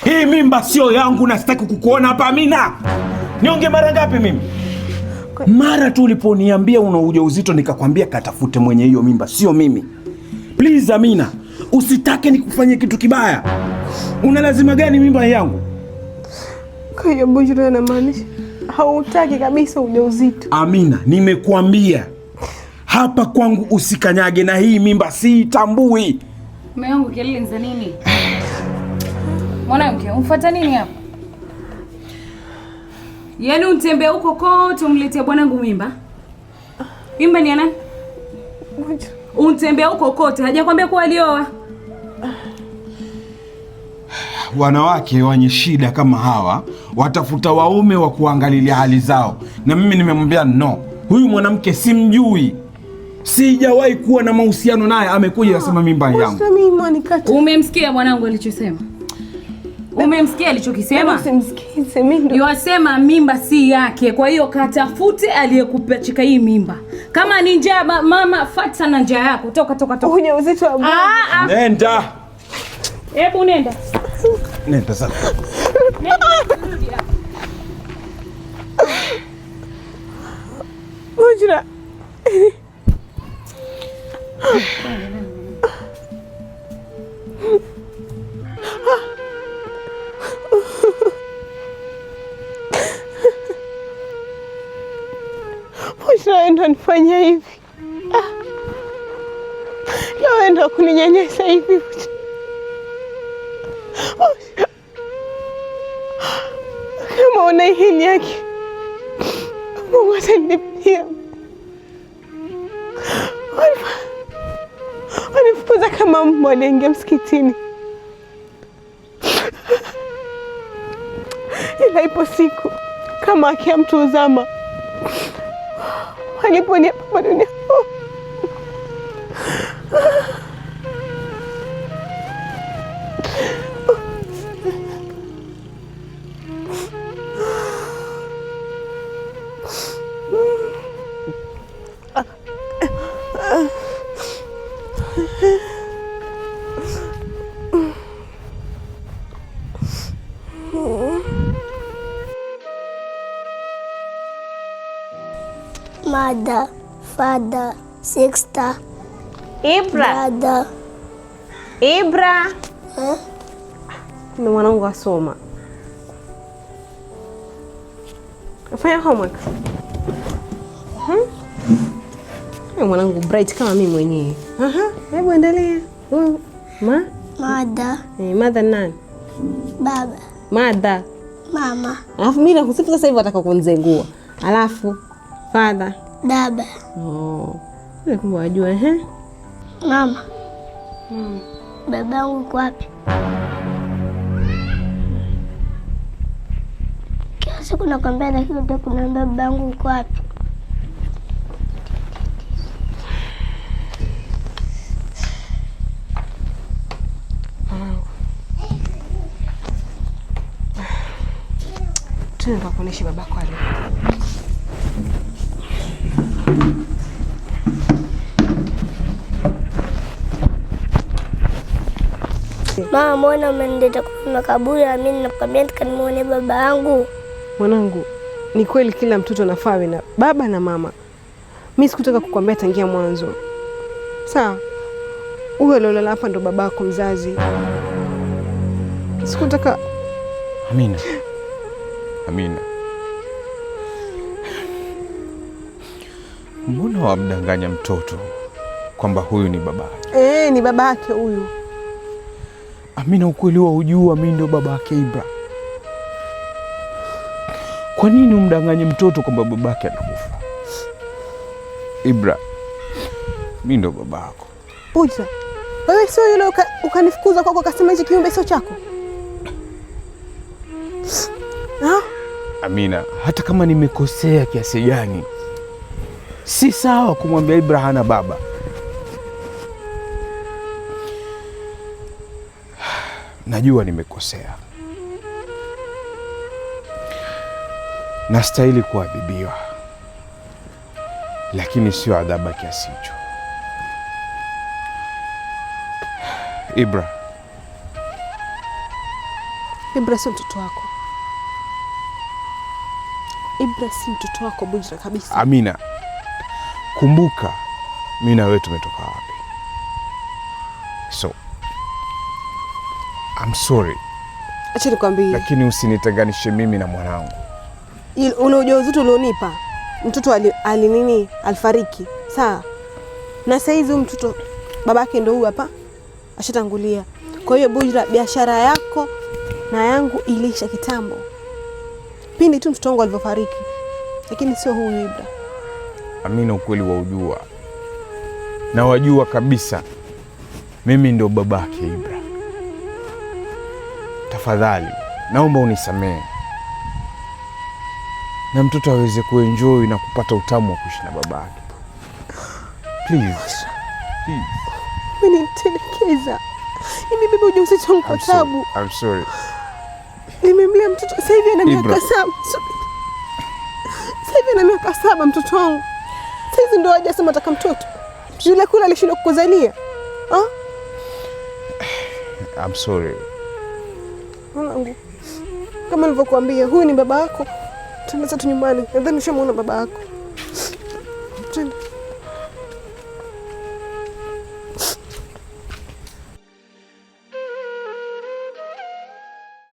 Hii mimba sio yangu na sitaki kukuona hapa Amina. Nionge mara ngapi mimi? Mara tu uliponiambia una ujauzito nikakwambia katafute mwenye hiyo mimba, sio mimi. Please Amina, usitake nikufanyie kitu kibaya. Una lazima gani mimba yangu? Kwa hiyo Bujura anamaanisha hautaki kabisa ujauzito? Amina, nimekuambia hapa kwangu usikanyage na hii mimba siitambui. Mume wangu kelele za nini? Mwanamke, umfuata nini hapa? Yaani unitembea huko kote umletee bwanangu mimba? Mimba ni ya nani? Unitembea huko kote hajakwambia kuwa alioa? Wanawake wenye shida kama hawa watafuta waume wa kuangalilia hali zao, na mimi nimemwambia no. Huyu mwanamke simjui, sijawahi kuwa na mahusiano naye. Amekuja anasema mimba yangu. Umemsikia mwanangu alichosema? Umemsikia alichokisema? Usimsikize mimi. Yosema mimba si yake, kwa hiyo katafute aliyekupachika hii mimba. Kama ni njaa mama, fuata sana njaa yako. Toka. Ujauzito wa bwana. Nenda. Hebu nenda. Nenda sasa. Bujura. Bujura ndo nifanya hivi. Leo ndo kuninyanyasa hivi. Kama una hili yake Mungu atanilipia. Wanifukuza kama mbwa aliingia msikitini. Ila ipo siku kama akia mtu uzama waliponia hapa dunia. Mother, father, sister, Ibra. brother. Ibra. Ni mwanangu asoma. Fanya homework. Ni mwanangu bright kama mimi mwenyewe. Hebu endelea. Mother. Mother nani? Baba. Mother. Mama. Alafu mimi nakusifu sasa hivi wataka kunizengua. Alafu father. Baba. Kumbe wajua Mama. Babangu yuko wapi? Kila siku nakwambia lakini unataka kuniambia babangu yuko wapi? Tunaenda kuonesha babako alipo. Mama, mbona umenileta kwa kaburi na mimi nakwambia nikanimuone baba yangu? Mwanangu, ni kweli kila mtoto anafaa awe na baba na mama. Mimi sikutaka kukwambia tangia mwanzo. Sawa? Huyo Lola hapa ndo babako mzazi. Sikutaka. Amina. Mbona wamdanganya mtoto kwamba huyu ni babake? Ni babake huyu. Amina, ukweli wa ujua mimi ndo babake Ibra. Kwa nini umdanganye mtoto kwamba babake anakufa? Ibra, mimi ndo babako. Bujura, wewe sio yule ukanifukuza kwako ukasema hichi kiumbe sio chako? Amina, hata kama nimekosea kiasi gani, si sawa kumwambia Ibra hana baba. Najua nimekosea. Nastahili kuadhibiwa, lakini sio adhabu kiasi hicho. Ibra, Ibra si mtoto wako. Ibra si mtoto wako Bujra kabisa. Amina, kumbuka mimi na wewe tumetoka wapi? So I'm sorry. Acha nikwambie. Lakini usinitenganishe mimi na mwanangu. Ule ujauzito ulionipa mtoto alifariki. Sawa. Na sasa hizi mtoto babake ndio huyu hapa. Ashatangulia. Kwa hiyo Bujra, biashara yako na yangu ilisha kitambo. Pindi tu mtoto wangu alivyofariki. Lakini sio huyu Ibra. Amina, ukweli waujua. Na wajua kabisa mimi ndio babake Ibra. Tafadhali, naomba unisamehe. Na mtoto aweze kuenjoy na kupata utamu wa kuishi na babake. Please. Please. Mimi nitelekeza. Mimi bebe ujauzito wangu kwa tabu. I'm sorry. Nimemlea mtoto sasa hivi ana miaka 7. Sasa hivi ana miaka 7 mtoto wangu. Sasa hizi ndio haja sema nataka mtoto. Yule kule alishindwa kukuzalia. I'm sorry. Mwanangu, kama nilivyokuambia, huyu ni baba yako. Tunaanza tu nyumbani. Nadhani ushamuona baba yako.